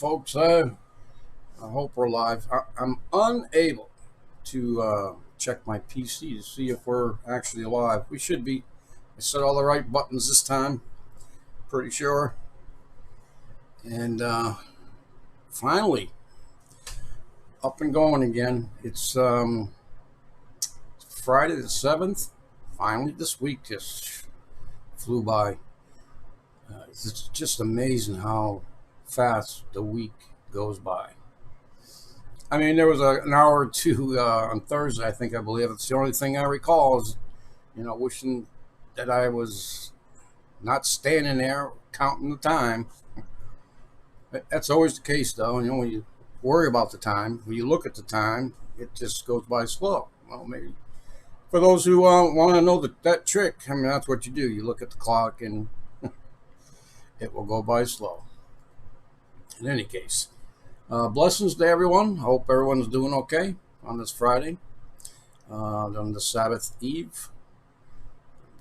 folks. I hope we're live. I'm unable to check my PC to see if we're actually live. We should be. I set all the right buttons this time, pretty sure. And finally, up and going again. It's Friday the 7th. Finally, this week just flew by. It's just amazing how fast the week goes by. I mean, there was an hour or two on Thursday, I believe. It's the only thing I recall is, wishing that I was not standing there counting the time. That's always the case, though. When you worry about the time, when you look at the time, it just goes by slow. Well, maybe for those who want to know that trick, I mean, that's what you do. You look at the clock and it will go by slow. In any case, blessings to everyone. I hope everyone's doing okay on this Friday, on the Sabbath Eve.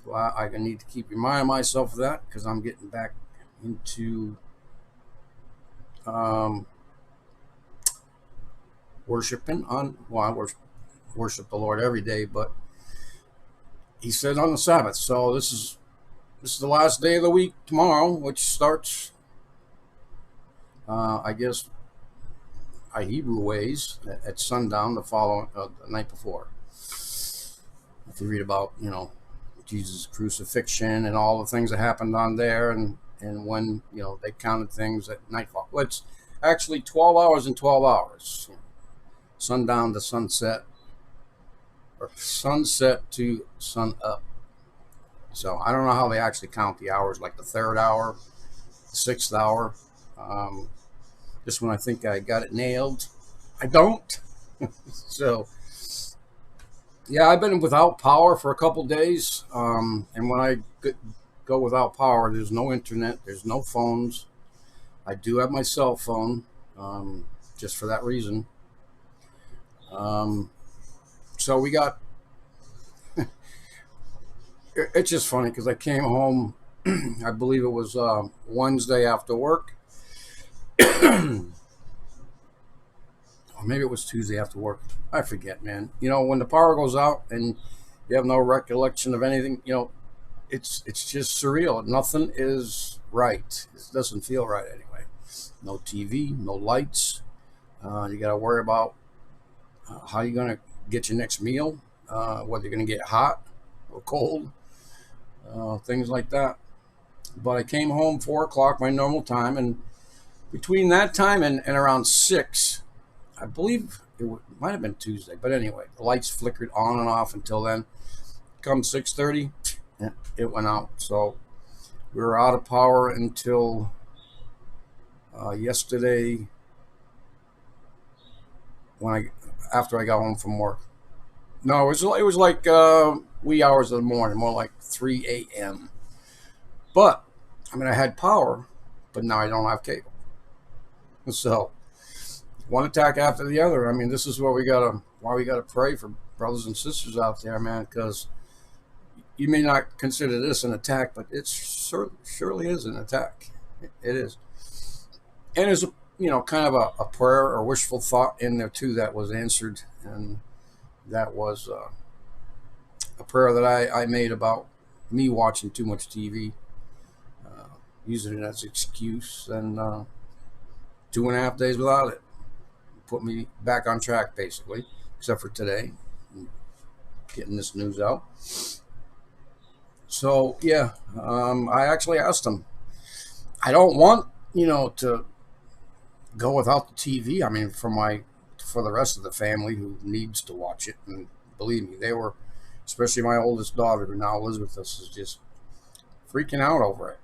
Well, I need to keep reminding myself of that because I'm getting back into worshiping on. Well, I worship the Lord every day, but He said on the Sabbath. So this is the last day of the week tomorrow, which starts, I guess, Hebrew ways at sundown the following the night before. If you read about Jesus' crucifixion and all the things that happened on there, and when they counted things at nightfall. Well, it's actually 12 hours and 12 hours, sundown to sunset, or sunset to sun up. So I don't know how they actually count the hours, like the third hour, the sixth hour. This one I think I got it nailed. I don't. So yeah, I've been without power for a couple days. And when I go without power, there's no internet, there's no phones. I do have my cell phone, just for that reason. So we got. It's just funny because I came home, I believe it was Wednesday after work. Or maybe it was Tuesday after work. I forget, man. When the power goes out and you have no recollection of anything, it's just surreal. Nothing is right. It doesn't feel right anyway. No TV, no lights. You got to worry about how you're going to get your next meal, whether you're going to get hot or cold. Things like that. But I came home 4 o'clock, my normal time, and between that time and around 6, I believe might have been Tuesday, but anyway, the lights flickered on and off until then. Come 6:30, it went out. So we were out of power until yesterday after I got home from work. No, it was like wee hours of the morning, more like 3 a.m. But I mean, I had power, but now I don't have cable. So one attack after the other. I mean, this is why we gotta pray for brothers and sisters out there, man, because you may not consider this an attack, but it surely is an attack. It is, and there's kind of a prayer or wishful thought in there too that was answered, and that was a prayer that I made about me watching too much TV, using it as an excuse, and 2.5 days without it put me back on track, basically, except for today, getting this news out. So yeah, I actually asked him. I don't want to go without the TV. I mean, for the rest of the family who needs to watch it, and believe me, they were, especially my oldest daughter, who now lives with us, is just freaking out over it.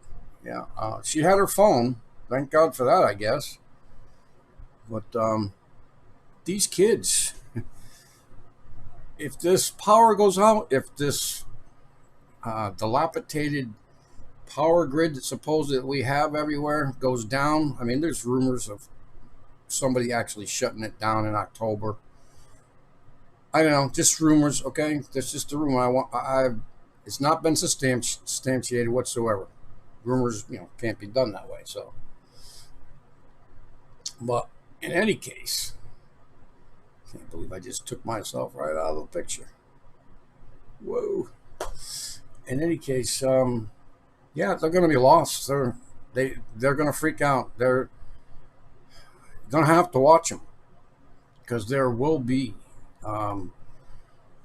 Yeah, she had her phone. Thank God for that, I guess. But these kids, if this power goes out, if this dilapidated power grid that supposedly we have everywhere goes down, I mean, there's rumors of somebody actually shutting it down in October. I don't know, just rumors, okay? That's just a rumor. It's not been substantiated whatsoever. Rumors, can't be done that way. So But in any case, can't believe I just took myself right out of the picture. Whoa. In any case, yeah, they're going to be lost. They're going to freak out. They're going to have to watch them because there will be um,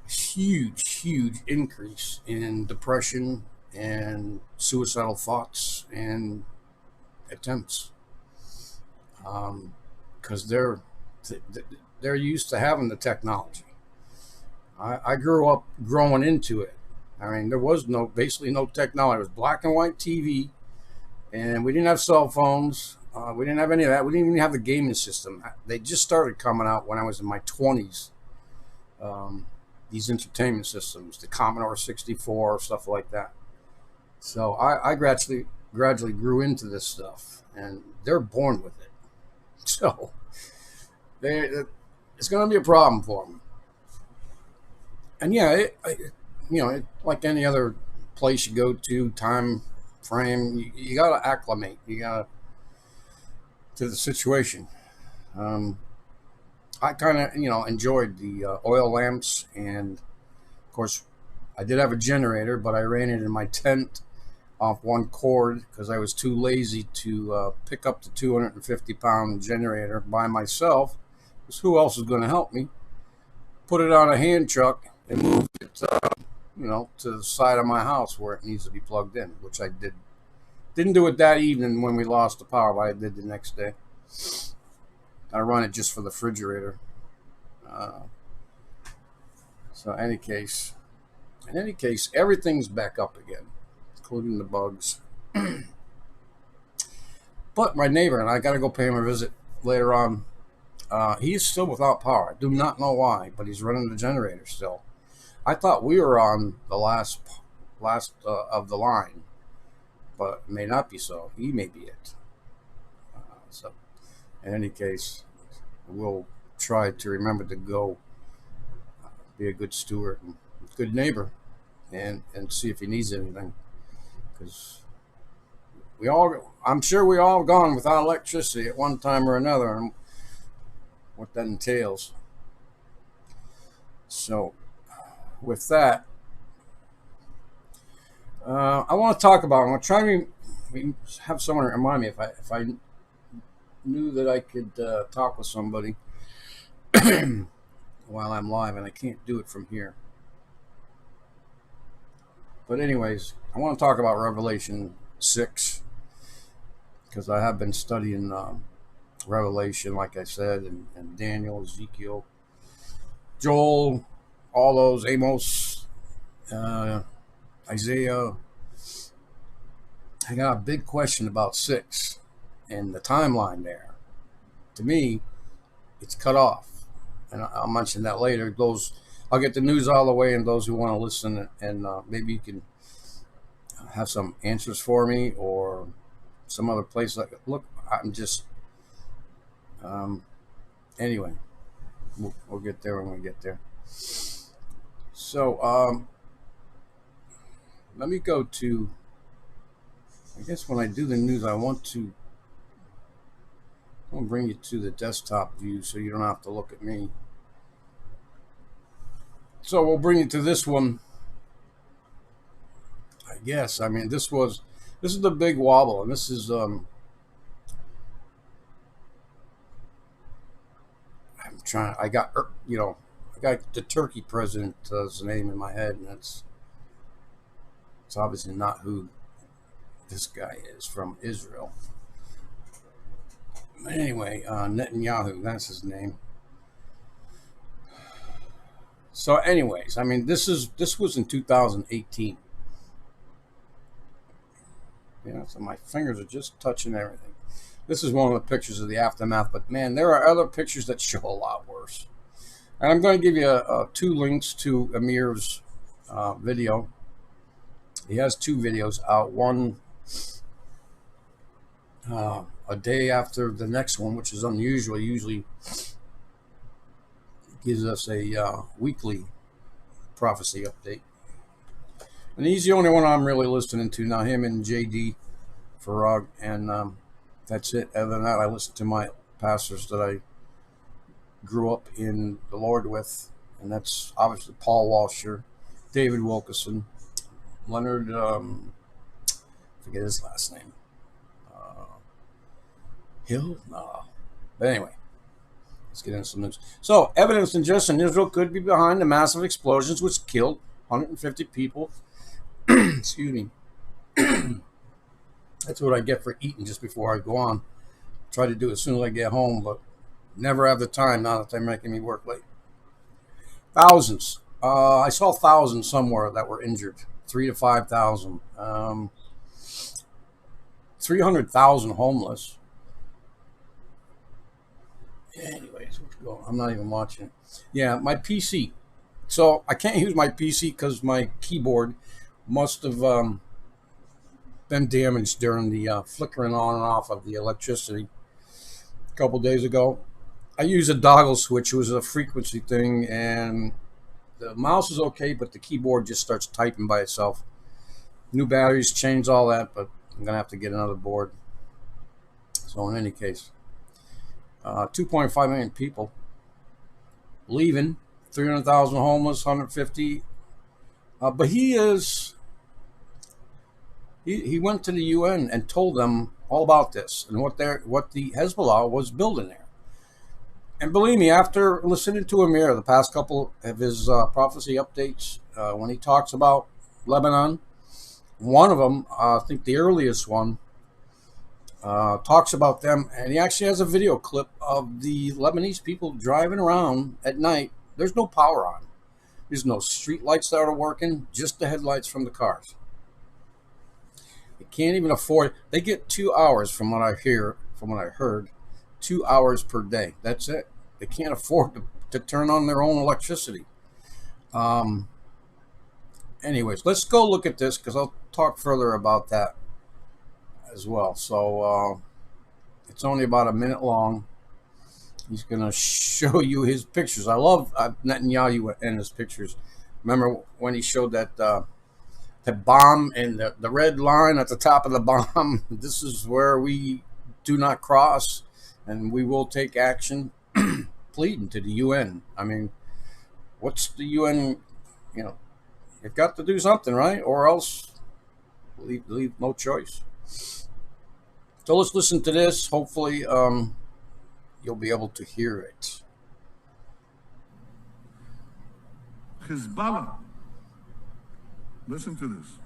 huge increase in depression and suicidal thoughts and attempts because they're used to having the technology. I grew up growing into it. I mean, there was basically no technology. It was black and white TV, and we didn't have cell phones. We didn't have any of that. We didn't even have the gaming system. They just started coming out when I was in my 20s. These entertainment systems, the Commodore 64, stuff like that. So I gradually grew into this stuff, and they're born with it. So they it's going to be a problem for them. And yeah, like any other place you go to, time frame, you got to acclimate. You got to the situation. Um, I kind of enjoyed the oil lamps, and of course, I did have a generator, but I ran it in my tent off one cord because I was too lazy to pick up the 250-pound generator by myself. Because who else is going to help me? Put it on a hand truck and move it, to the side of my house where it needs to be plugged in, which I did. Didn't do it that evening when we lost the power, but I did the next day. I run it just for the refrigerator. Uh, so, in any case, everything's back up again, including the bugs. But my neighbor, and I got to go pay him a visit later on. He's still without power. I do not know why, but he's running the generator still. I thought we were on the last of the line, but it may not be so. He may be it. So, in any case, we'll try to remember to go be a good steward and good neighbor, and see if he needs anything. Because I'm sure we all gone without electricity at one time or another, and what that entails. So, with that, I want to talk about. I'm going to try to have someone remind me if I knew that I could talk with somebody while I'm live, and I can't do it from here. But anyways, I want to talk about Revelation 6 because I have been studying Revelation, like I said, and Daniel, Ezekiel, Joel, all those, Amos, Isaiah. I got a big question about 6 and the timeline there. To me, it's cut off, and I'll mention that later. I'll get the news all the way, and those who want to listen, and maybe you can have some answers for me, or some other place. Like, look, I'm just anyway. We'll get there when we get there. So let me go to. I guess when I do the news, I'm going to bring you to the desktop view so you don't have to look at me. So we'll bring you to this one. I guess. I mean, this is the big wobble, and this is I'm trying. I got the Turkey president's name in my head, and it's obviously not who this guy is from Israel. But anyway, Netanyahu, that's his name. So, anyways, I mean, this was in 2018. So my fingers are just touching everything. This is one of the pictures of the aftermath, but man, there are other pictures that show a lot worse. And I'm going to give you 2 links to Amir's video. He has 2 videos out. One a day after the next one, which is unusual. Usually gives us a weekly prophecy update. And he's the only one I'm really listening to now, him and JD Farag, and that's it. Other than that, I listen to my pastors that I grew up in the Lord with, and that's obviously Paul Washer, David Wilkerson, Leonard, forget his last name, Hill? No. But anyway, let's get into some news. So, evidence suggests Israel could be behind the massive explosions which killed 150 people. Excuse me. That's what I get for eating just before I go on. Try to do it as soon as I get home, but never have the time now that they're making me work late. Thousands. I saw thousands somewhere that were injured. 3 to 5,000. 300,000 homeless. Anyways, I'm not even watching. Yeah, my PC. So I can't use my PC because my keyboard must have been damaged during the flickering on and off of the electricity a couple days ago. I use a toggle switch. It was a frequency thing, and the mouse is okay, but the keyboard just starts typing by itself. New batteries, change all that, but I'm going to have to get another board. So in any case, 2.5 million people leaving, 300,000 homeless, 150. But he went to the UN and told them all about this and what the Hezbollah was building there. And believe me, after listening to Amir, the past couple of his prophecy updates, when he talks about Lebanon, one of them, I think the earliest one, talks about them, and he actually has a video clip of the Lebanese people driving around at night. There's no power on. There's no street lights that are working, just the headlights from the cars. They can't even afford. They get 2 hours from what I heard, 2 hours per day. That's it. They can't afford to turn on their own electricity. Anyways, let's go look at this because I'll talk further about that as well. So it's only about a minute long. He's going to show you his pictures. I love Netanyahu and his pictures. Remember when he showed that bomb and the red line at the top of the bomb? This is where we do not cross, and we will take action. Pleading to the UN. I mean, what's the UN? You know, they've got to do something, right? Or else leave no choice. So let's listen to this. Hopefully, you'll be able to hear it. Hezbollah. Listen to this.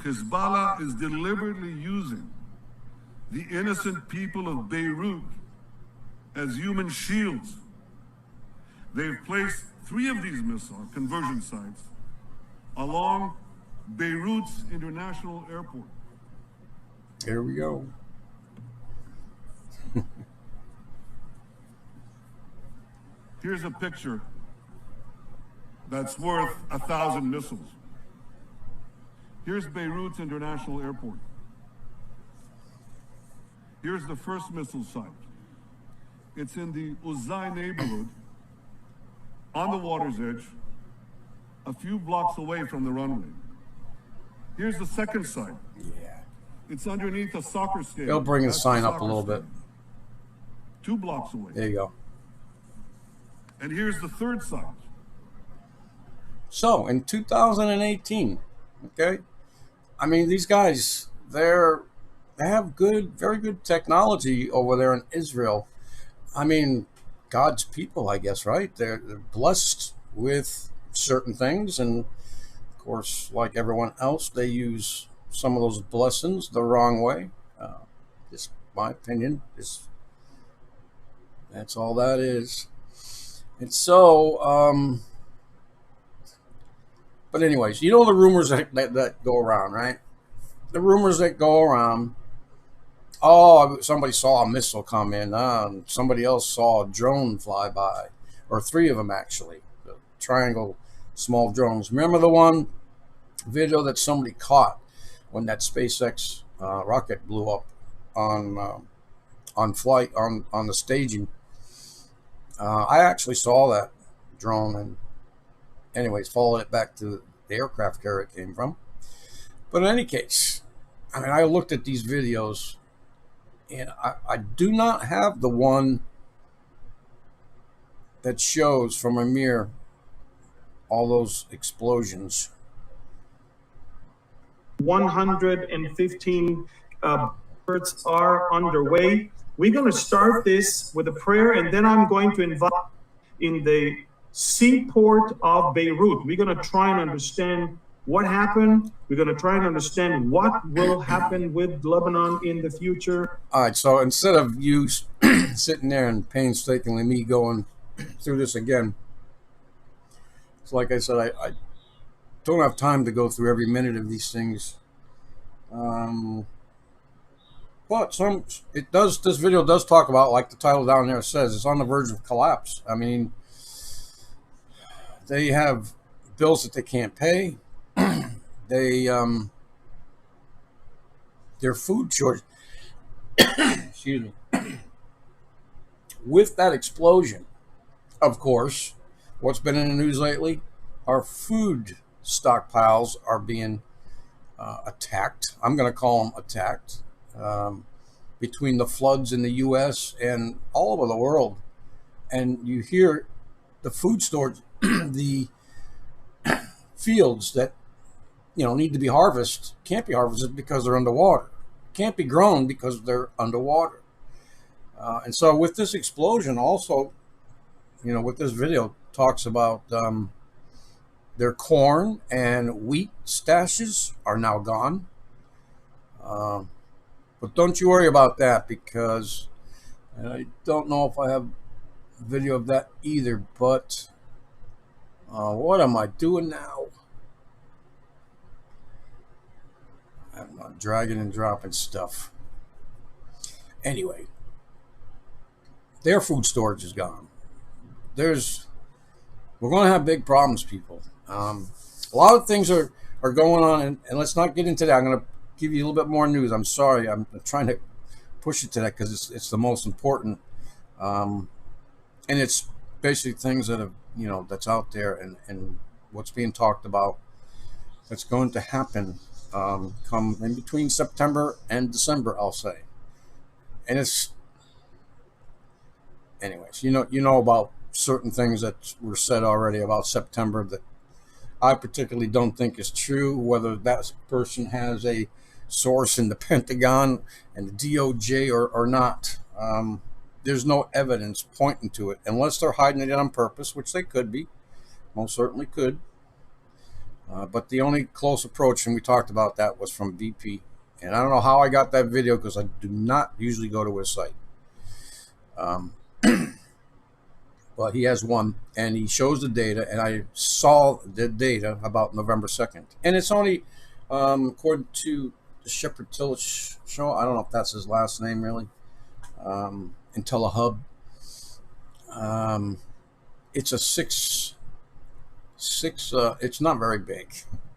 Hezbollah is deliberately using the innocent people of Beirut as human shields. They've placed 3 of these missile conversion sites along Beirut's international airport. Here we go. Here's a picture that's worth 1,000 missiles. Here's Beirut's international airport. Here's the first missile site. It's in the Uzai neighborhood, on the water's edge, a few blocks away from the runway. Here's the second site. Yeah. It's underneath a soccer stadium. They'll bring the sign up a little bit. 2 blocks away. There you go. And here's the third site. So, in 2018, okay, I mean, these guys, they have very good technology over there in Israel. I mean, God's people, I guess, right? They're blessed with certain things, and of course, like everyone else, they use some of those blessings the wrong way. Just my opinion. That's all that is. And so, but anyways, you know the rumors that go around, right? The rumors that go around. Oh, somebody saw a missile come in. Somebody else saw a drone fly by, or 3 of them actually. The triangle small drones. Remember the one video that somebody caught when that SpaceX rocket blew up on flight on the staging? I actually saw that drone, and anyways, followed it back to the aircraft carrier it came from. But in any case, I mean, I looked at these videos, And I do not have the one that shows from Amir all those explosions. 115 efforts are underway. We're going to start this with a prayer, and then I'm going to invite in the seaport of Beirut. We're going to try and understand what happened. We're going to try and understand what will happen with Lebanon in the future. All right, so instead of you sitting there and painstakingly me going through this again, so like I said, I don't have time to go through every minute of these things. But this video does talk about, like the title down there says, it's on the verge of collapse. I mean, they have bills that they can't pay. Their food shortage. Excuse me. With that explosion, of course, what's been in the news lately? Our food stockpiles are being attacked. I'm going to call them attacked. Between the floods in the U.S. and all over the world. And you hear the food stores, the fields that need to be harvested can't be harvested because they're underwater. Can't be grown because they're underwater. And so with this explosion also, what this video talks about, their corn and wheat stashes are now gone. But don't you worry about that, because I don't know if I have video of that either. But what am I doing now? I'm not dragging and dropping stuff. Anyway, their food storage is gone. We're going to have big problems, people. A lot of things are going on, and let's not get into that. I'm going to give you a little bit more news. I'm sorry. I'm trying to push it to that because it's the most important. And it's basically things that have, that's out there and what's being talked about that's going to happen come in between September and December, I'll say. And it's, anyways, you know about certain things that were said already about September that I particularly don't think is true, whether that person has a source in the Pentagon and the DOJ or not. There's no evidence pointing to it, unless they're hiding it on purpose, which they could be, most certainly could. But the only close approach, and we talked about that, was from BP. And I don't know how I got that video, because I do not usually go to his site. But he has one, and he shows the data, and I saw the data about November 2nd. And it's only, according to the Shepherd Tillich show, I don't know if that's his last name, really, IntelliHub. It's a six, it's not very big.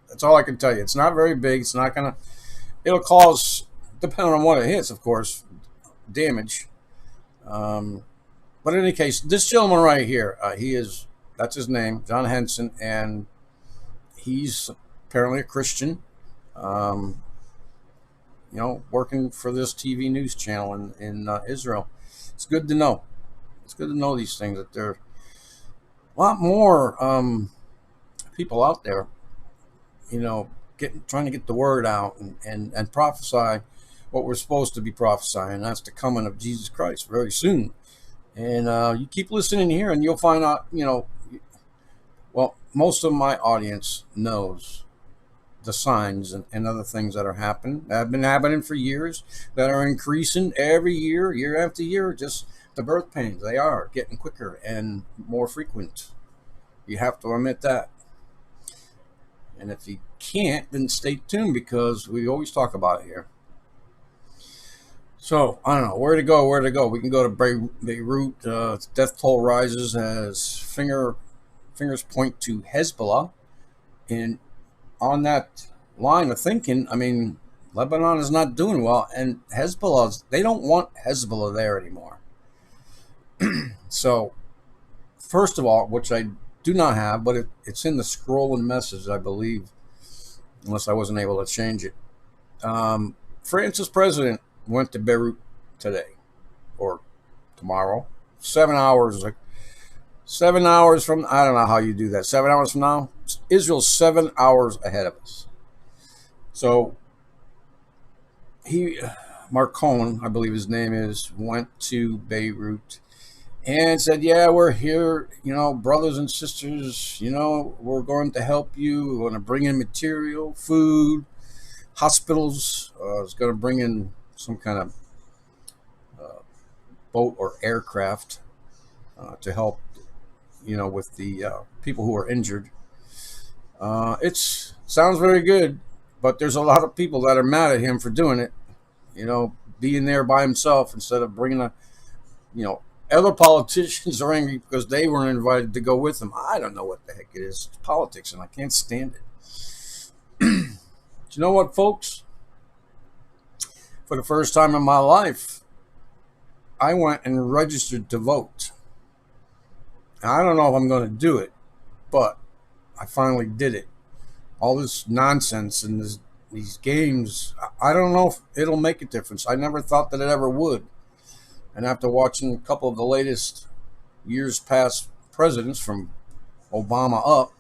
That's all I can tell you. It's not very big. It's not going to, it'll cause, depending on what it hits, of course, damage. But in any case, this gentleman right here, that's his name, John Henson, and he's apparently a Christian, working for this TV news channel in Israel. It's good to know. It's good to know these things, that there are a lot more people out there, trying to get the word out and prophesy what we're supposed to be prophesying, and that's the coming of Jesus Christ very soon. And you keep listening here, and you'll find out, well, most of my audience knows the signs and other things that are happening, that have been happening for years, that are increasing every year, year after year. Just the birth pains, they are getting quicker and more frequent. You have to admit that. And if you can't, then stay tuned, because we always talk about it here. So, I don't know, where to go. We can go to Beirut. Death toll rises as fingers point to Hezbollah. And on that line of thinking, I mean, Lebanon is not doing well, and they don't want Hezbollah there anymore. So, first of all, which I do not have, but it's in the scrolling message, I believe, unless I wasn't able to change it. France's president went to Beirut today or tomorrow. 7 hours, like 7 hours from, I don't know how you do that. 7 hours from now, Israel's 7 hours ahead of us. So Mark Cohen, I believe his name is, went to Beirut and said, yeah, we're here, brothers and sisters, we're going to help you. We're going to bring in material, food, hospitals. It's going to bring in some kind of boat or aircraft to help, with the people who are injured. It sounds very good, but there's a lot of people that are mad at him for doing it, being there by himself instead of bringing other politicians are angry because they weren't invited to go with him. I don't know what the heck it is. It's politics, and I can't stand it. You know what, folks? For the first time in my life, I went and registered to vote. I don't know if I'm going to do it, but I finally did it. All this nonsense and these games, I don't know if it'll make a difference. I never thought that it ever would. And after watching a couple of the latest years past presidents from Obama up,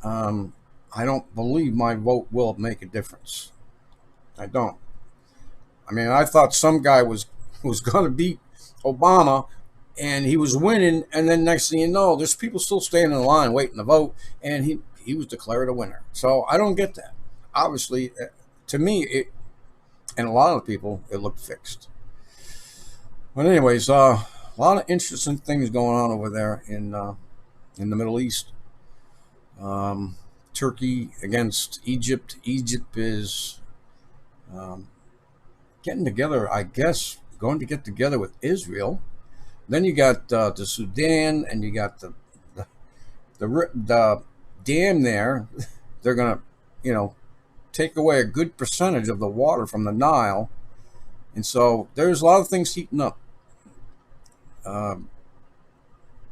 I don't believe my vote will make a difference. I don't. I mean, I thought some guy was going to beat Obama, and he was winning, and then next thing you know, there's people still standing in line waiting to vote, and he was declared a winner. So I don't get that. Obviously, to me, and a lot of people, it looked fixed. But anyways, a lot of interesting things going on over there in the Middle East. Turkey against Egypt. Egypt is getting together, I guess, going to get together with Israel. Then you got the Sudan, and you got the dam there. They're going to, take away a good percentage of the water from the Nile. And so there's a lot of things heating up.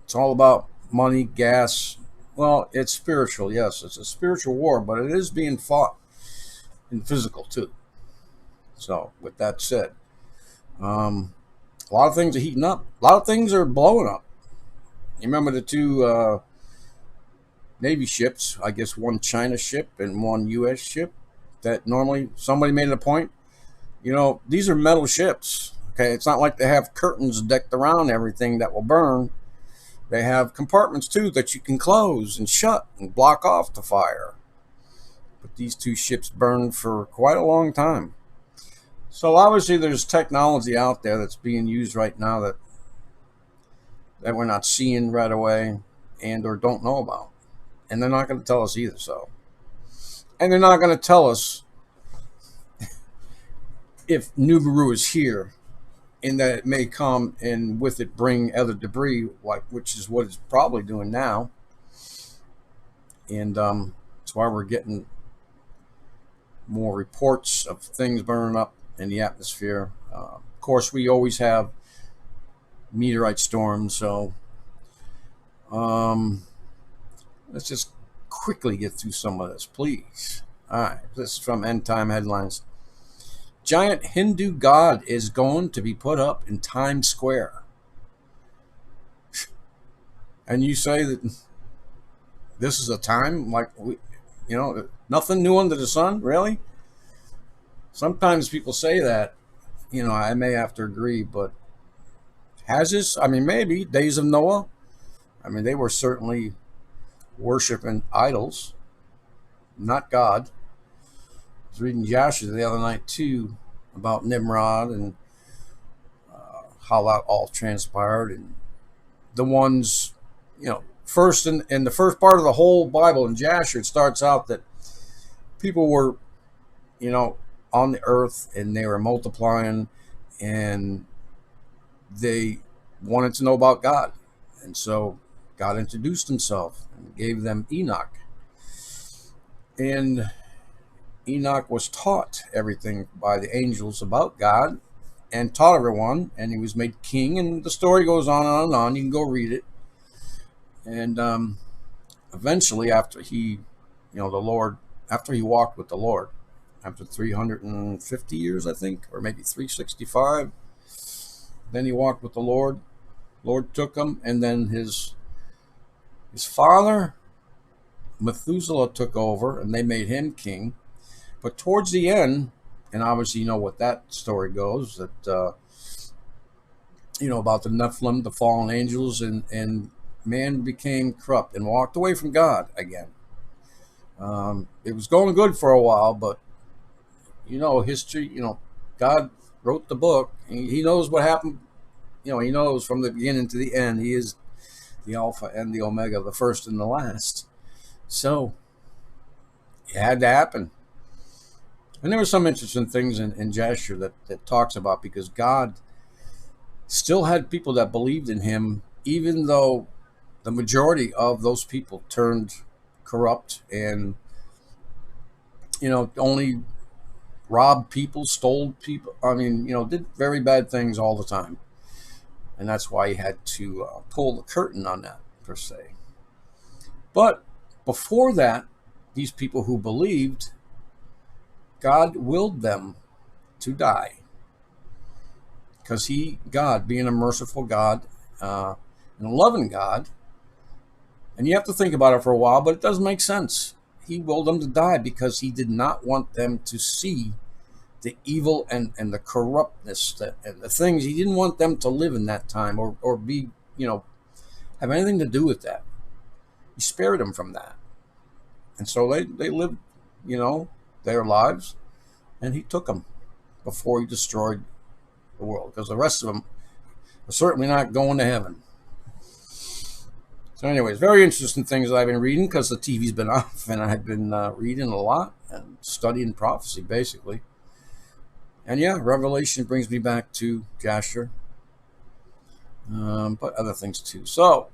It's all about money, gas. Well, it's spiritual, yes. It's a spiritual war, but it is being fought in physical, too. So, with that said, a lot of things are heating up. A lot of things are blowing up. You remember the two Navy ships, I guess one China ship and one U.S. ship, that normally somebody made it a point. These are metal ships. Okay, it's not like they have curtains decked around everything that will burn. They have compartments, too, that you can close and shut and block off the fire. But these two ships burned for quite a long time. So obviously there's technology out there that's being used right now that we're not seeing right away and or don't know about. And they're not going to tell us either. And they're not going to tell us if Nibiru is here, in that it may come and with it bring other debris, which is what it's probably doing now. And that's why we're getting more reports of things burning up in the atmosphere. Of course, we always have meteorite storms, so let's just quickly get through some of this, please. All right, this is from End Time Headlines. Giant Hindu god is going to be put up in Times Square. And you say that this is a time like, nothing new under the sun, really? Sometimes people say that, I may have to agree, but has this? I mean, maybe days of Noah. I mean, they were certainly worshiping idols, not God. I was reading Joshua the other night too about Nimrod and how that all transpired, and the ones, first in the first part of the whole Bible in Joshua, it starts out that people were, on the earth and they were multiplying and they wanted to know about God, and so God introduced himself and gave them Enoch, and Enoch was taught everything by the angels about God and taught everyone, and he was made king, and the story goes on and on and on. You can go read it. And eventually, after he walked with the Lord, after 350 years, I think, or maybe 365. Then he walked with the Lord. Lord took him, and then his father, Methuselah, took over, and they made him king. But towards the end, and obviously you know what that story goes, that about the Nephilim, the fallen angels, and man became corrupt and walked away from God again. It was going good for a while, but history, God wrote the book. He knows what happened. He knows from the beginning to the end. He is the Alpha and the Omega, the first and the last. So it had to happen. And there were some interesting things in Jasher that talks about, because God still had people that believed in him, even though the majority of those people turned corrupt and, only robbed people, stole people. I mean, did very bad things all the time. And that's why he had to pull the curtain on that, per se. But before that, these people who believed, God willed them to die. Because God, being a merciful God and a loving God, and you have to think about it for a while, but it does make sense. He willed them to die because he did not want them to see the evil and the corruptness and the things. He didn't want them to live in that time or be, have anything to do with that. He spared them from that. And so they lived, their lives, and he took them before he destroyed the world, because the rest of them are certainly not going to heaven. So anyways, very interesting things that I've been reading, because the TV's been off, and I've been reading a lot and studying prophecy, basically. And yeah, Revelation brings me back to Jasher, but other things too. So,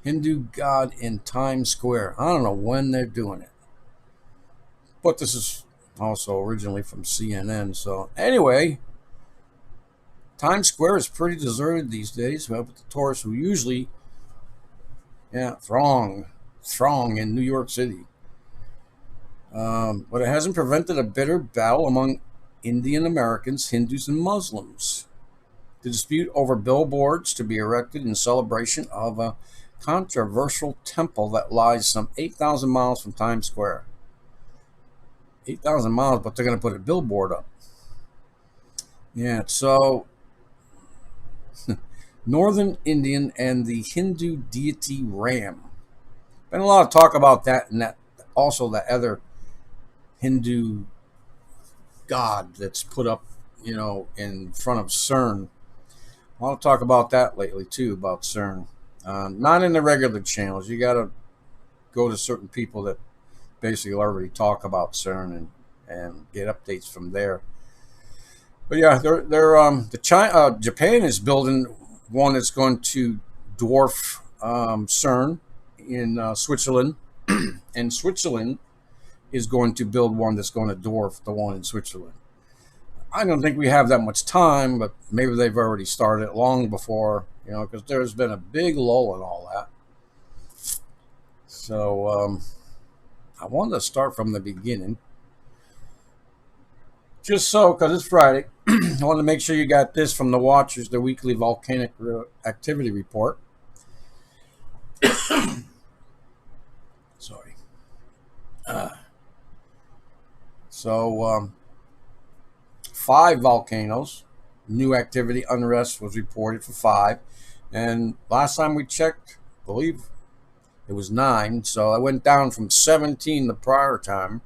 Hindu God in Times Square. I don't know when they're doing it, but this is also originally from CNN. So anyway, Times Square is pretty deserted these days. Well, with the tourists who usually, throng in New York City. But it hasn't prevented a bitter battle among Indian Americans, Hindus, and Muslims. The dispute over billboards to be erected in celebration of a controversial temple that lies some 8,000 miles from Times Square. 8,000 miles, but they're going to put a billboard up. Yeah, so Northern Indian and the Hindu deity Ram. Been a lot of talk about that, and that also the other Hindu god that's put up, in front of CERN. A lot of talk about that lately too, about CERN. Not in the regular channels. You got to go to certain people that basically already talk about CERN and get updates from there. But yeah, Japan is building one that's going to dwarf CERN in Switzerland, and Switzerland is going to build one that's going to dwarf the one in Switzerland. I don't think we have that much time, but maybe they've already started it long before, because there's been a big lull in all that. So I wanted to start from the beginning, just so, because it's Friday. I wanted to make sure you got this from the Watchers, the weekly volcanic activity report. Sorry. So 5 volcanoes, new activity, unrest was reported for 5. And last time we checked, I believe it was 9. So I went down from 17 the prior time,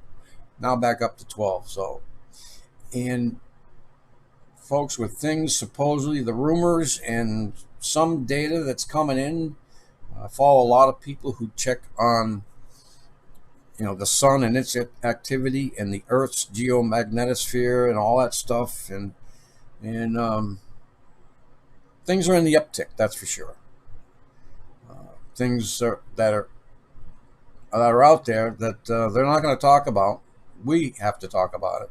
now back up to 12. So, and folks, with things, supposedly the rumors and some data that's coming in, I follow a lot of people who check on the sun and its activity and the Earth's geomagnetosphere and all that stuff, and things are in the uptick, that's for sure. Things that are out there that they're not going to talk about. We have to talk about it,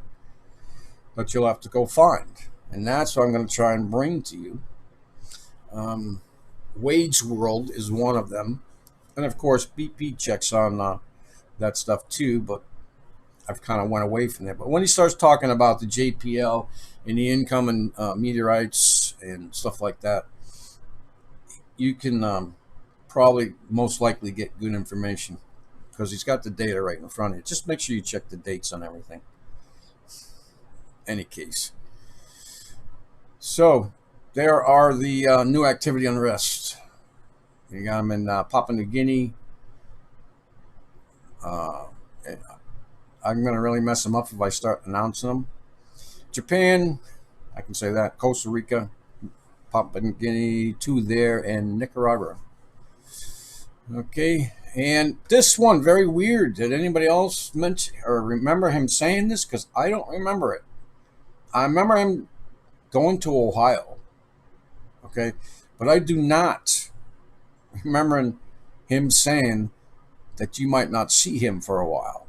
but you'll have to go find, and that's what I'm going to try and bring to you. Wade's World is one of them, and of course BP checks on that stuff too, but I've kind of went away from that. But when he starts talking about the JPL and the incoming meteorites and stuff like that, you can probably most likely get good information because he's got the data right in front of you. Just make sure you check the dates on everything. Any case. So there are the new activity unrest. You got them in Papua New Guinea. I'm going to really mess them up if I start announcing them. Japan, I can say that. Costa Rica, Papua New Guinea, 2 there, and Nicaragua. Okay, and this one, very weird. Did anybody else mention or remember him saying this? Because I don't remember it. I remember him going to Ohio. Okay, but I do not remember him saying that you might not see him for a while.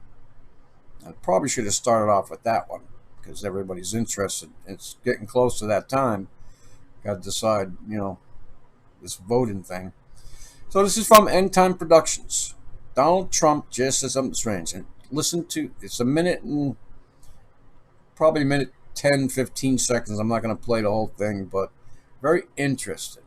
I probably should have started off with that one because everybody's interested. It's getting close to that time. Got to decide, this voting thing. So this is from End Time Productions. Donald Trump just said something strange. And listen to, it's a minute and probably a minute 10, 15 seconds. I'm not going to play the whole thing, but very interesting.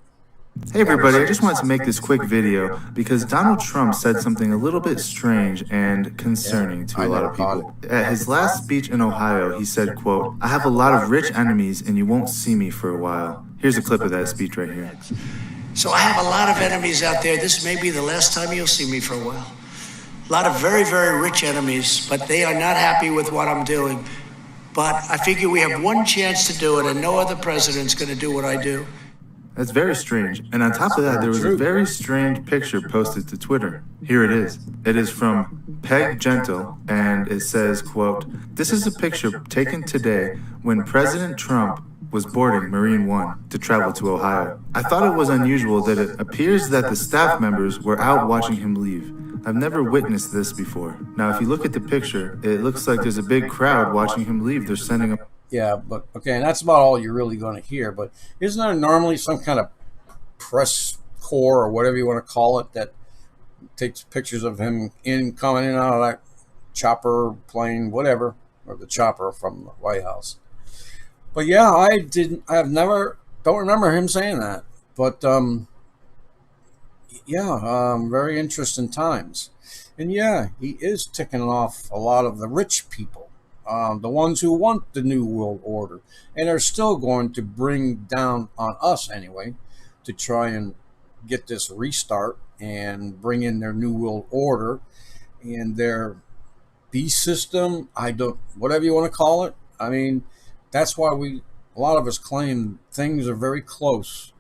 Hey everybody, I just wanted to make this quick video because Donald Trump said something a little bit strange and concerning to a lot of people. At his last speech in Ohio, he said, quote, "I have a lot of rich enemies and you won't see me for a while." Here's a clip of that speech right here. So I have a lot of enemies out there. This may be the last time you'll see me for a while. A lot of very, very rich enemies, but they are not happy with what I'm doing. But I figure we have one chance to do it and no other president's going to do what I do. That's very strange. And on top of that, there was a very strange picture posted to Twitter. Here it is. It is from Peg Gentle, and it says, quote, "This is a picture taken today when President Trump was boarding Marine One to travel to Ohio. I thought it was unusual that it appears that the staff members were out watching him leave. I've never witnessed this before. Now, if you look at the picture, it looks like there's a big crowd watching him leave. They're sending him..." Yeah, but okay, and that's about all you're really going to hear. But isn't there normally some kind of press corps or whatever you want to call it that takes pictures of him coming in and out of that chopper plane, whatever, or the chopper from the White House? But yeah, don't remember him saying that. But very interesting times. And yeah, he is ticking off a lot of the rich people. The ones who want the New World Order and are still going to bring down on us anyway to try and get this restart and bring in their New World Order and their beast system. Whatever you want to call it. I mean, that's why a lot of us claim things are very close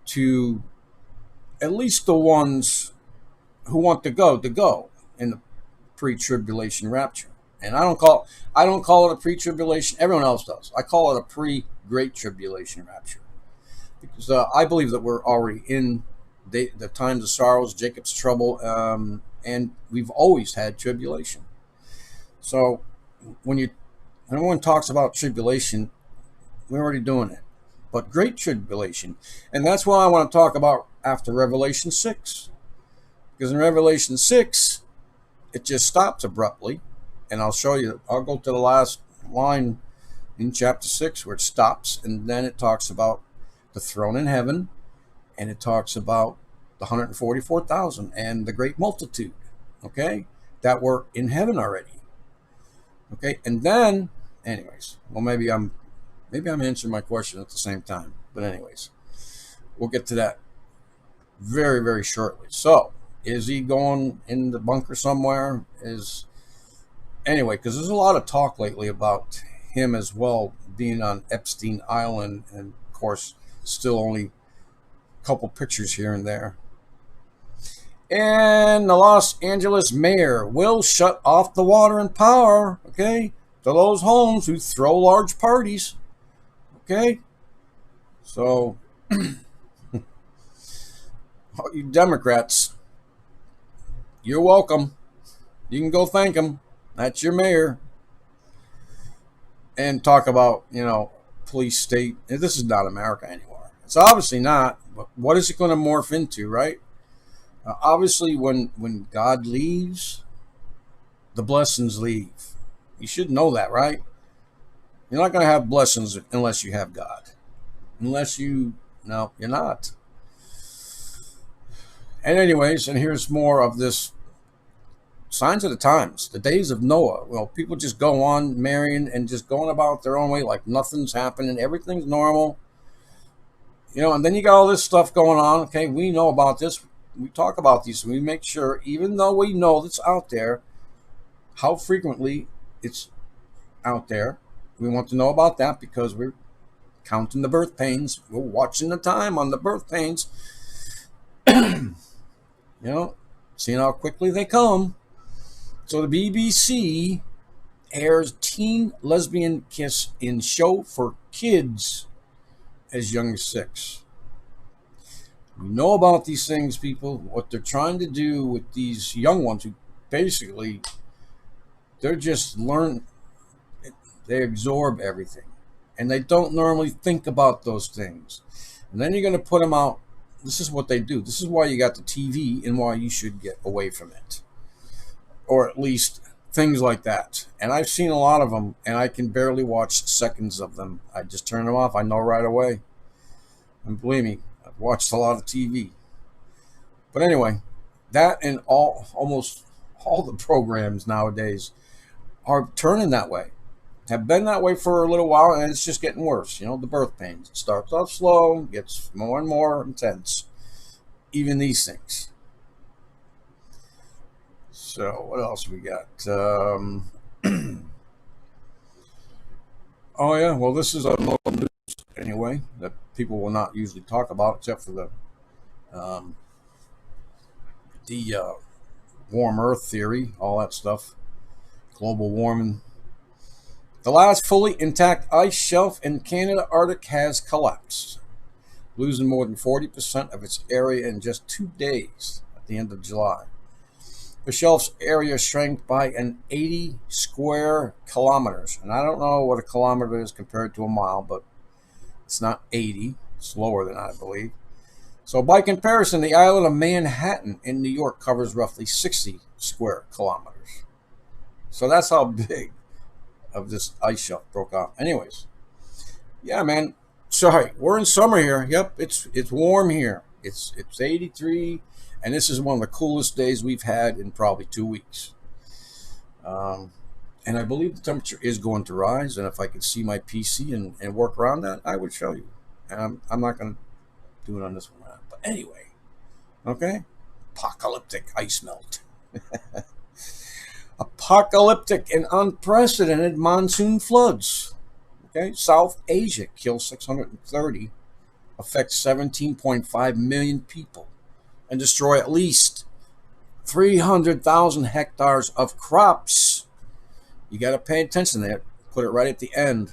to at least the ones who want to go in the pre-tribulation rapture. And I don't call it a pre-tribulation. Everyone else does. I call it a pre-great tribulation rapture. Because I believe that we're already in the times of sorrows, Jacob's trouble, and we've always had tribulation. So when everyone talks about tribulation, we're already doing it. But great tribulation. And that's what I want to talk about after Revelation 6. Because in Revelation 6, it just stops abruptly. And I'll show you, I'll go to the last line in chapter 6 where it stops. And then it talks about the throne in heaven. And it talks about the 144,000 and the great multitude. Okay? That were in heaven already. Okay? And then, anyways, well, maybe I'm answering my question at the same time. But anyways, we'll get to that very, very shortly. So, is he going in the bunker somewhere? Anyway, because there's a lot of talk lately about him as well being on Epstein Island, and of course, still only a couple pictures here and there. And the Los Angeles mayor will shut off the water and power, okay, to those homes who throw large parties, okay? So, all you Democrats, you're welcome. You can go thank him. That's your mayor. And talk about, police state. This is not America anymore. It's obviously not. But what is it going to morph into, right? Obviously, when God leaves, the blessings leave. You should know that, right? You're not going to have blessings unless you have God. No, you're not. And anyways, and here's more of this signs of the times, the days of Noah. Well, people just go on marrying and just going about their own way like nothing's happening. Everything's normal. And then you got all this stuff going on. Okay, we know about this. We talk about these. We make sure, even though we know it's out there, how frequently it's out there. We want to know about that because we're counting the birth pains. We're watching the time on the birth pains. Seeing how quickly they come. So the BBC airs teen lesbian kiss in show for kids as young as 6. We know about these things, people, what they're trying to do with these young ones who basically, they're just they absorb everything. And they don't normally think about those things. And then you're going to put them out. This is what they do. This is why you got the TV and why you should get away from it. Or at least things like that. And I've seen a lot of them, and I can barely watch seconds of them. I just turn them off. I know right away. And believe me, I've watched a lot of TV. But anyway, that and almost all the programs nowadays are turning that way. Have been that way for a little while, and it's just getting worse. The birth pains. It starts off slow, gets more and more intense. Even these things. So, what else we got? Oh, yeah. Well, this is on local news anyway, that people will not usually talk about, except for the warm Earth theory, all that stuff, global warming. The last fully intact ice shelf in Canada Arctic has collapsed, losing more than 40% of its area in just 2 days at the end of July. The shelf's area shrank by an 80 square kilometers. And I don't know what a kilometer is compared to a mile, but it's not 80. It's lower than that, I believe. So by comparison, the island of Manhattan in New York covers roughly 60 square kilometers. So that's how big of this ice shelf broke off. Anyways, yeah, man. Sorry, we're in summer here. Yep, it's warm here. It's 83, and this is one of the coolest days we've had in probably 2 weeks. And I believe the temperature is going to rise. And if I could see my PC and work around that, I would show you. And I'm not going to do it on this one. But anyway, okay, apocalyptic ice melt. Apocalyptic and unprecedented monsoon floods. Okay, South Asia kills 630, affects 17.5 million people, and destroy at least 300,000 hectares of crops. You got to pay attention there. Put it right at the end.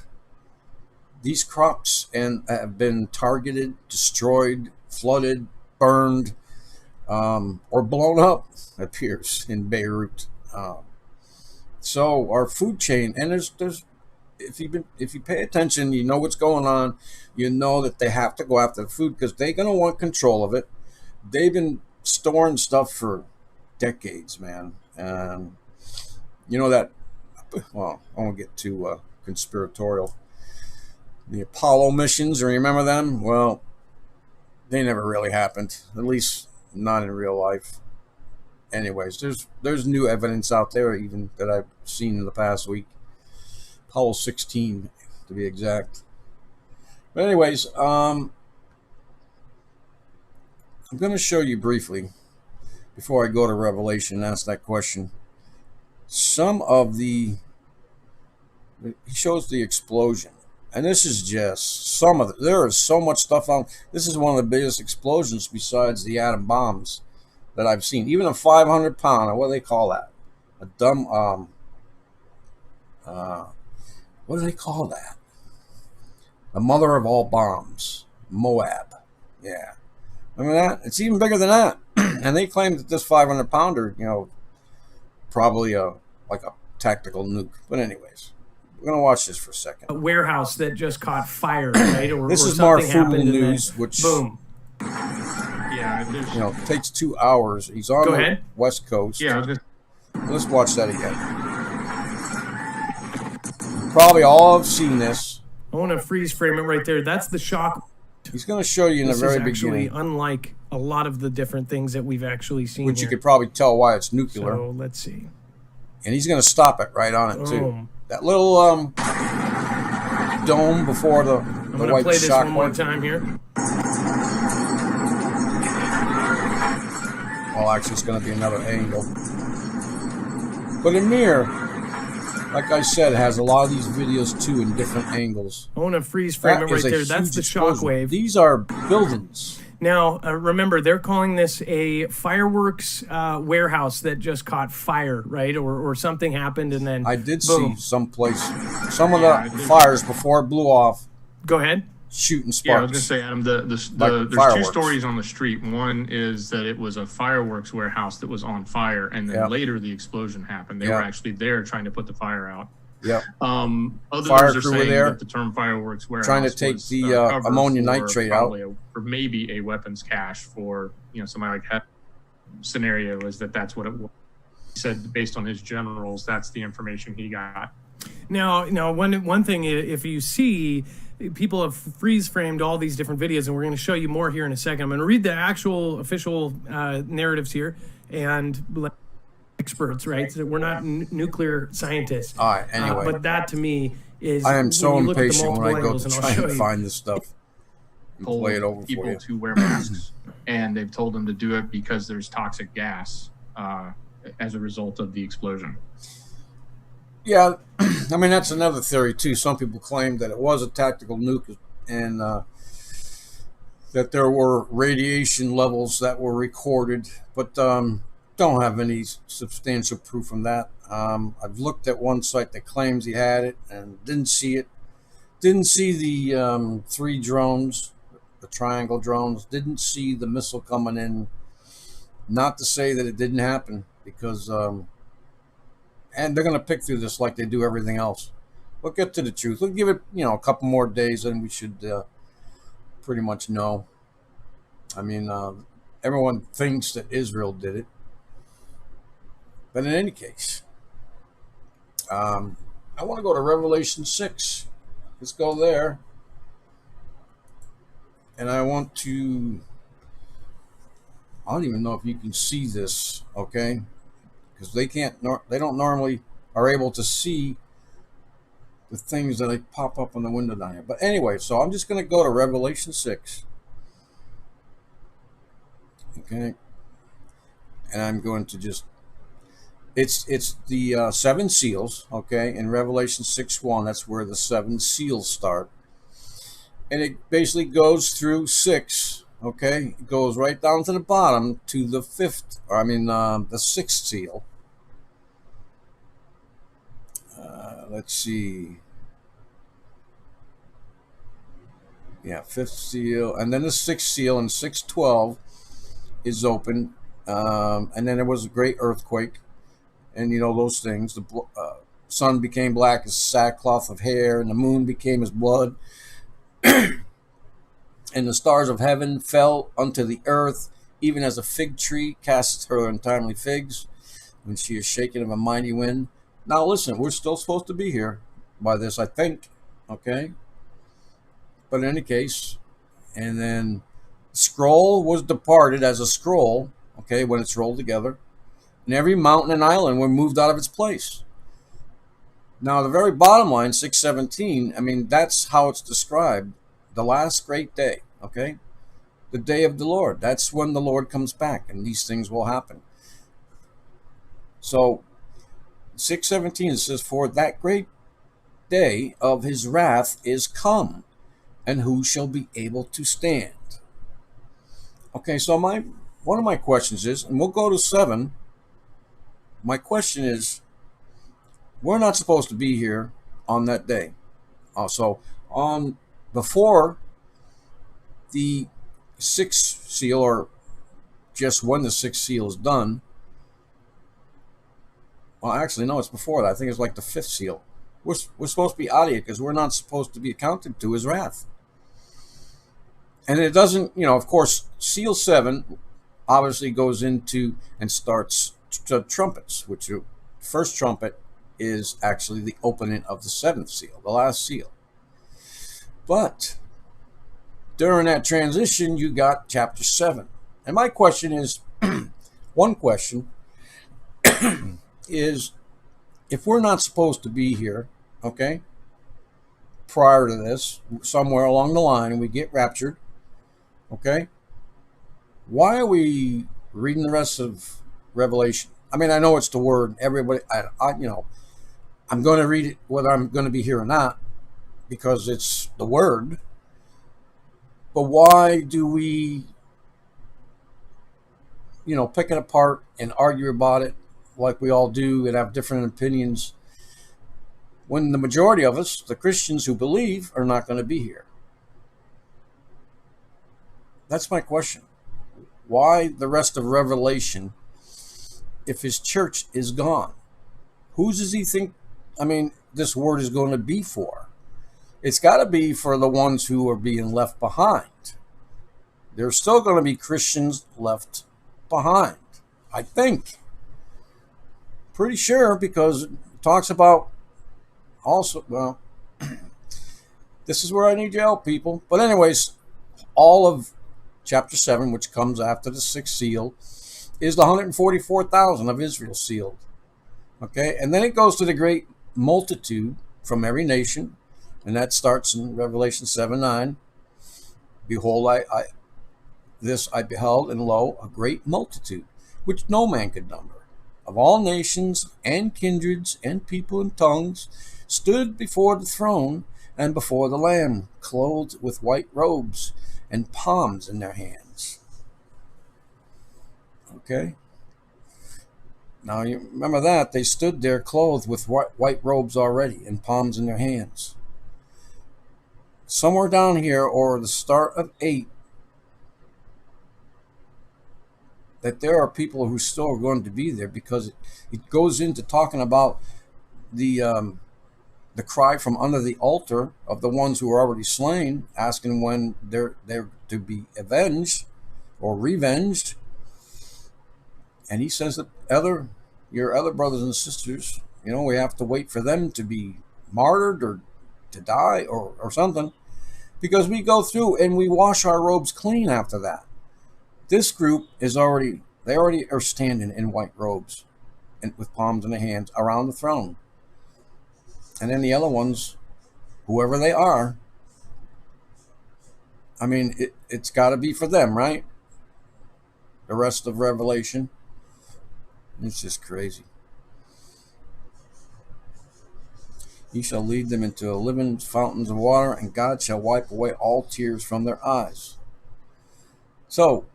These crops have been targeted, destroyed, flooded, burned, or blown up. It appears in Beirut. So our food chain, and there's if you pay attention, you know what's going on. You know that they have to go after the food because they're gonna want control of it. They've been storing stuff for decades, man, and you know that. Well, I won't get too conspiratorial. The Apollo missions, remember them? Well, they never really happened, at least not in real life. Anyways, there's new evidence out there even that I've seen in the past week. Apollo 16, to be exact. But anyways, I'm going to show you briefly, before I go to Revelation and ask that question, some of he shows the explosion. And this is just some of it. There is so much stuff on. This is one of the biggest explosions besides the atom bombs that I've seen. Even a 500-pound, what do they call that? A dumb, what do they call that? The mother of all bombs. Moab. Yeah. Remember that? It's even bigger than that. And they claim that this 500-pounder, probably like a tactical nuke. But anyways, we're going to watch this for a second. A warehouse that just caught fire, right? This or is more something food happened news, and then, which boom. Yeah, it takes 2 hours. He's on Go the ahead. West Coast. yeah. Let's watch that again. probably all have seen this. I want to freeze frame it right there. That's the shock. He's going to show you in the very This is actually beginning, unlike a lot of the different things that we've actually seen which here. you could probably tell why it's nuclear. So let's see. And he's going to stop it right on it, too. Boom. That little dome before the I'm going to white play this shock one more wave. time here. Well, actually, it's going to be another angle. But Amir, like I said, has a lot of these videos, too, in different angles. I want to freeze frame That it right is a there. That's huge the shock explosion. wave. These are buildings. Now, remember, they're calling this a fireworks warehouse that just caught fire, right? Or something happened and then I did boom. see someplace, some of the fires before it blew off, Go ahead. shooting Yeah, I was sparks. gonna say, Adam. There's fireworks. two stories on the street. One is that it was a fireworks warehouse that was on fire, and then Yeah. later the explosion happened. They Yeah. were actually there trying to put the fire out. Yep. Others Fire are crew were saying there, that the term fireworks warehouse trying to take was, the, cover ammonia for nitrate out. probably or maybe a weapons cache for somebody like that scenario. Is that's what it was. He said based on his generals, that's the information he got. Now, one thing, if you see, people have freeze framed all these different videos, and we're going to show you more here in a second. I'm going to read the actual official narratives here, and experts, right? So we're not nuclear scientists. All right, anyway. But that to me is. I am so when you look at the impatient when I multiple go angles, to and I'll try show and you. find this stuff and Told play it over for people you. to wear masks, and they've told them to do it because there's toxic gas as a result of the explosion. Yeah, I mean, that's another theory, too. Some people claim that it was a tactical nuke and that there were radiation levels that were recorded, but don't have any substantial proof from that. I've looked at one site that claims he had it and didn't see it. Didn't see the 3 drones, the triangle drones. Didn't see the missile coming in. Not to say that it didn't happen, because and they're going to pick through this like they do everything else. We'll get to the truth. We'll give it, a couple more days, and we should pretty much know. I mean, everyone thinks that Israel did it. But in any case, I want to go to Revelation 6. Let's go there. And I want to... I don't even know if you can see this, okay? Because they don't normally are able to see the things that pop up on the window down here. But anyway, so I'm just going to go to Revelation 6. Okay. And I'm going to just, it's the 7 seals, okay? In Revelation 6:1, that's where the 7 seals start. And it basically goes through 6, okay? It goes right down to the bottom to the 6th seal. Let's see. Yeah, 5th seal, and then the 6th seal, and 6:12 is open, and then there was a great earthquake, and those things. The sun became black as sackcloth of hair, and the moon became as blood, and the stars of heaven fell unto the earth, even as a fig tree casts her untimely figs when she is shaken of a mighty wind. Now listen, we're still supposed to be here by this, I think, okay? But in any case, and then scroll was departed as a scroll, okay, when it's rolled together, and every mountain and island were moved out of its place. Now the very bottom line, 6:17, I mean, that's how it's described, the last great day, okay? The day of the Lord. That's when the Lord comes back, and these things will happen. So 6:17, it says, for that great day of his wrath is come, and who shall be able to stand? Okay, so one of my questions is, and we'll go to 7. My question is, we're not supposed to be here on that day. So before the 6th seal, or just when the 6th seal is done. Well, actually, no, it's before that. I think it's like the 5th seal. We're supposed to be out of here because we're not supposed to be accounted to his wrath. And it doesn't, of course, seal 7 obviously goes into and starts trumpets, which first trumpet is actually the opening of the seventh seal, the last seal. But during that transition, you got chapter 7. And my question is, one question is, if we're not supposed to be here, okay, prior to this, somewhere along the line, and we get raptured, okay, why are we reading the rest of Revelation? I mean, I know it's the word. Everybody, I'm going to read it whether I'm going to be here or not, because it's the word. But why do we, pick it apart and argue about it like we all do and have different opinions, when the majority of us, the Christians who believe, are not going to be here? That's my question. Why the rest of Revelation if his church is gone? Whose does he think, this word is going to be for? It's got to be for the ones who are being left behind. There's still going to be Christians left behind, I think. Pretty sure, because it talks about also, well, this is where I need your help, people. But anyways, all of chapter 7, which comes after the sixth seal, is the 144,000 of Israel sealed. Okay, and then it goes to the great multitude from every nation, and that starts in Revelation 7:9. Behold, I beheld, and lo, a great multitude, which no man could number, of all nations and kindreds and people and tongues, stood before the throne and before the Lamb, clothed with white robes and palms in their hands. Okay? Now, you remember that. They stood there clothed with white robes already and palms in their hands. Somewhere down here, or the start of 8, that there are people who still are going to be there, because it goes into talking about the cry from under the altar of the ones who are already slain, asking when they're to be avenged or revenged. And he says that your other brothers and sisters, we have to wait for them to be martyred or to die or something, because we go through and we wash our robes clean after that. This group they already are standing in white robes and with palms in their hands around the throne. And then the other ones, whoever they are, it's got to be for them, right? The rest of Revelation. It's just crazy. He shall lead them into living fountains of water, and God shall wipe away all tears from their eyes. So,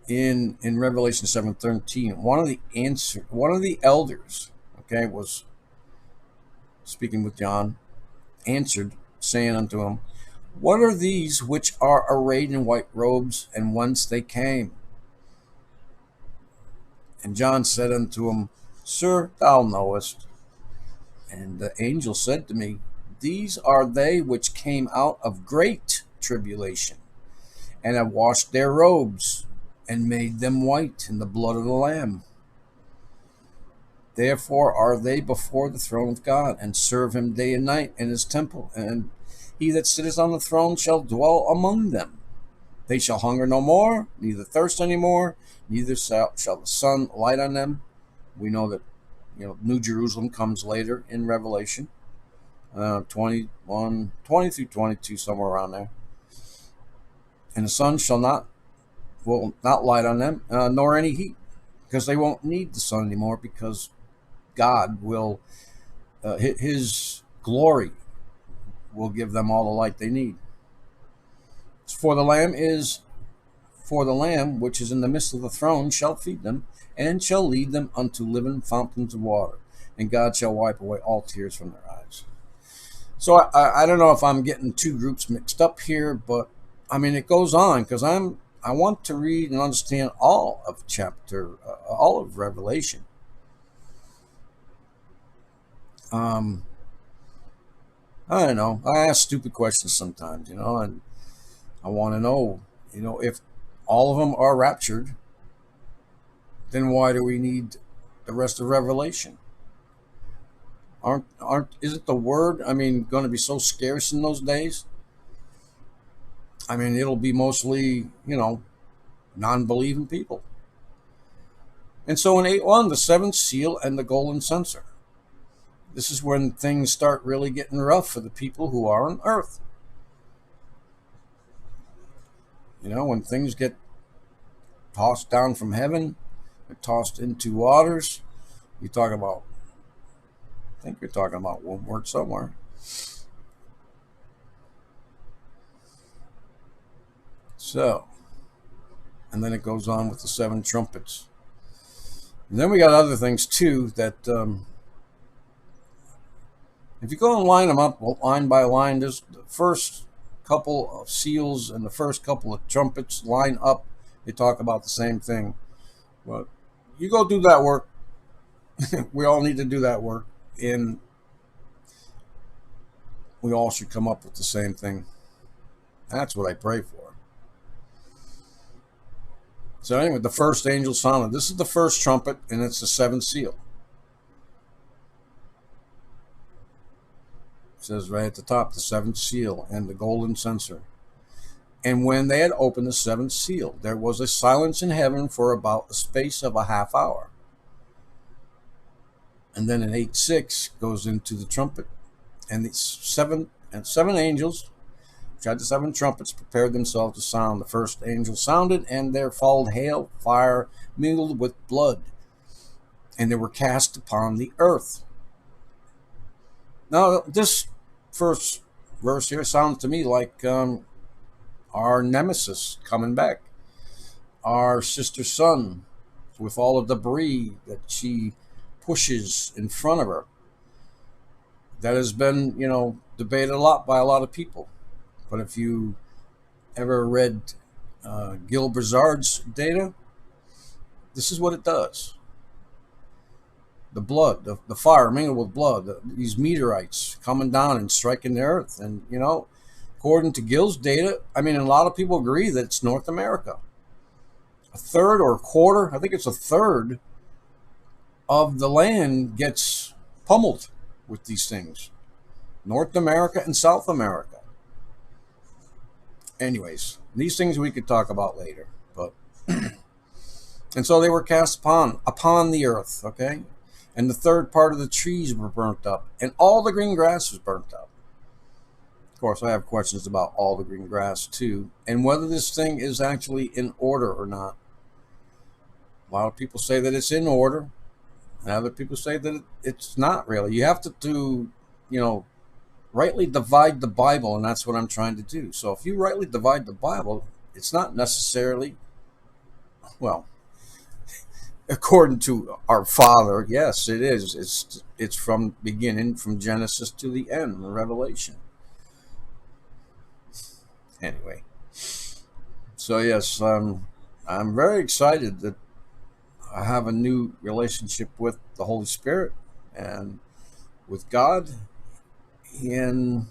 in Revelation 7:13, one of the elders, okay, was speaking with John, answered, saying unto him, what are these which are arrayed in white robes, and whence they came? And John said unto him, Sir, thou knowest. And the angel said to me, these are they which came out of great tribulation, and have washed their robes, and made them white in the blood of the Lamb. Therefore are they before the throne of God, and serve him day and night in his temple. And he that sitteth on the throne shall dwell among them. They shall hunger no more, neither thirst any more, neither shall the sun light on them. We know that New Jerusalem comes later in Revelation 20 through 22, somewhere around there. And the sun will not light on them, nor any heat, because they won't need the sun anymore, because God will, his glory will give them all the light they need. For the Lamb which is in the midst of the throne shall feed them, and shall lead them unto living fountains of water, and God shall wipe away all tears from their eyes. So I don't know if I'm getting two groups mixed up here, but it goes on, because I want to read and understand all of Revelation. I don't know. I ask stupid questions sometimes, and I want to know, if all of them are raptured, then why do we need the rest of Revelation? Isn't the word, going to be so scarce in those days? It'll be mostly, non-believing people. And so in 8:1, the seventh seal and the golden censer. This is when things start really getting rough for the people who are on earth. When things get tossed down from heaven, tossed into waters, I think you're talking about one word somewhere. So, and then it goes on with the seven trumpets. And then we got other things too that, if you go and line them up line by line, there's the first couple of seals and the first couple of trumpets line up. They talk about the same thing. Well, you go do that work. We all need to do that work. And we all should come up with the same thing. That's what I pray for. So anyway, the first angel sounded. This is the first trumpet, and it's the seventh seal. It says right at the top, the seventh seal and the golden censer. And when they had opened the seventh seal, there was a silence in heaven for about the space of a half hour. And then in 8:6 goes into the trumpet, and the seven angels, which had the seven trumpets, prepared themselves to sound. The first angel sounded, and there followed hail, fire mingled with blood, and they were cast upon the earth. Now, this first verse here sounds to me like our nemesis coming back, our sister sun, with all the debris that she pushes in front of her. That has been, debated a lot by a lot of people. But if you ever read Gil Brizard's data, this is what it does. The blood, the fire mingled with blood, these meteorites coming down and striking the earth. And, according to Gil's data, a lot of people agree that it's North America. A third or a quarter, I think it's a third of the land gets pummeled with these things. North America and South America. Anyways, these things we could talk about later. But and so they were cast upon the earth, okay? And the third part of the trees were burnt up, and all the green grass was burnt up. Of course, I have questions about all the green grass too, and whether this thing is actually in order or not. A lot of people say that it's in order, and other people say that it's not really. You have to rightly divide the Bible, and that's what I'm trying to do. So if you rightly divide the Bible, it's not necessarily, according to our Father, yes, it is. It's from beginning, from Genesis to the end, the Revelation. Anyway, so yes, I'm very excited that I have a new relationship with the Holy Spirit and with God, and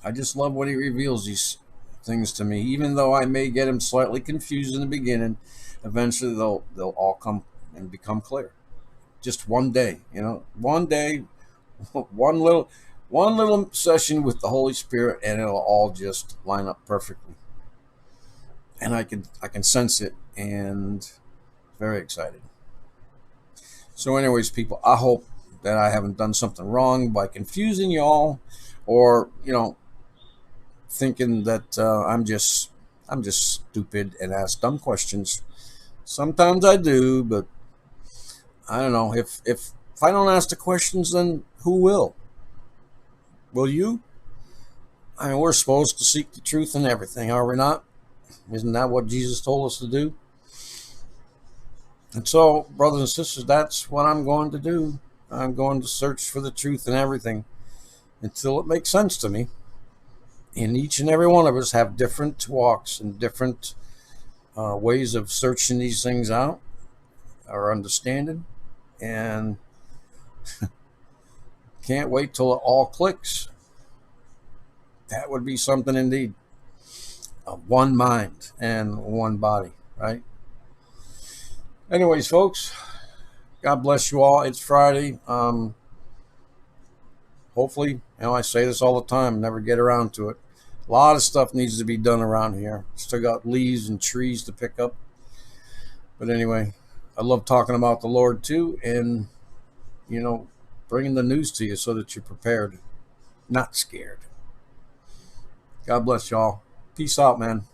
I just love when He reveals these things to me. Even though I may get Him slightly confused in the beginning, eventually they'll all come and become clear. Just one day, one day, one little session with the Holy Spirit, and it'll all just line up perfectly. And I can sense it, and very excited. So anyways, people, I hope that I haven't done something wrong by confusing y'all, or thinking that I'm just stupid and ask dumb questions. Sometimes I do, but I don't know. If I don't ask the questions, then who will? Will you? We're supposed to seek the truth in everything, are we not? Isn't that what Jesus told us to do? And so, brothers and sisters, that's what I'm going to do. I'm going to search for the truth in everything until it makes sense to me. And each and every one of us have different walks and different ways of searching these things out, or understanding. And can't wait till it all clicks. That would be something indeed. One mind and one body, right? Anyways, folks, God bless you all. It's Friday. Hopefully, I say this all the time, never get around to it. A lot of stuff needs to be done around here. Still got leaves and trees to pick up. But anyway, I love talking about the Lord too, and, bringing the news to you so that you're prepared, not scared. God bless y'all. Peace out, man.